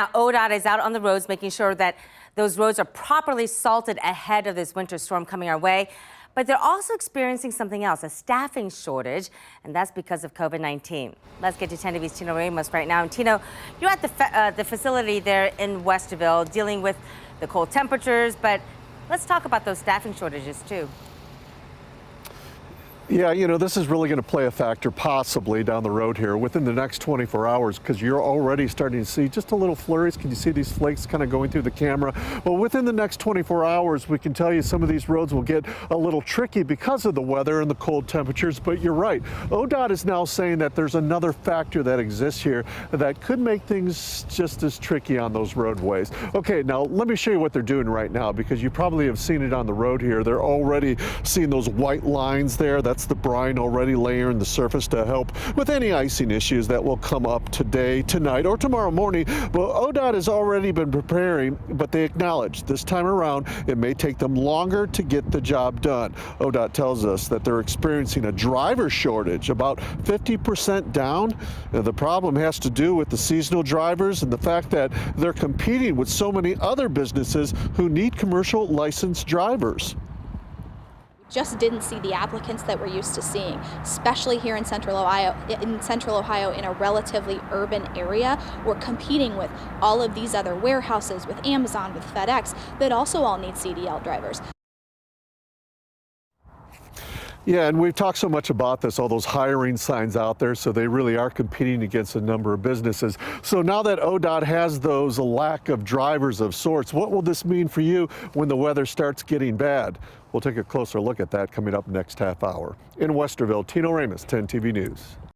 Now, ODOT is out on the roads making sure that those roads are properly salted ahead of this winter storm coming our way. But they're also experiencing something else, a staffing shortage, and that's because of COVID-19. Let's get to 10 TV's Tino Ramos right now. And Tino, you're at the facility there in Westerville dealing with the cold temperatures, but let's talk about those staffing shortages too. Yeah, this is really going to play a factor possibly down the road here within the next 24 hours because you're already starting to see just a little flurries. Can you see these flakes kind of going through the camera? Well, within the next 24 hours, we can tell you some of these roads will get a little tricky because of the weather and the cold temperatures. But you're right. ODOT is now saying that there's another factor that exists here that could make things just as tricky on those roadways. Okay, now let me show you what they're doing right now because you probably have seen it on the road here. They're already seeing those white lines there. That's the brine already layering the surface to help with any icing issues that will come up today, tonight, or tomorrow morning. Well, ODOT has already been preparing, but they acknowledge this time around it may take them longer to get the job done. ODOT tells us that they're experiencing a driver shortage, about 50% down. The problem has to do with the seasonal drivers and the fact that they're competing with so many other businesses who need commercial licensed drivers. Just didn't see the applicants that we're used to seeing, especially here in Central Ohio, in a relatively urban area. We're competing with all of these other warehouses, with Amazon, with FedEx, that also all need CDL drivers. Yeah, and we've talked so much about this, all those hiring signs out there, so they really are competing against a number of businesses. So now that ODOT has those lack of drivers of sorts, what will this mean for you when the weather starts getting bad? We'll take a closer look at that coming up next half hour. In Westerville, Tino Ramos, 10 TV News.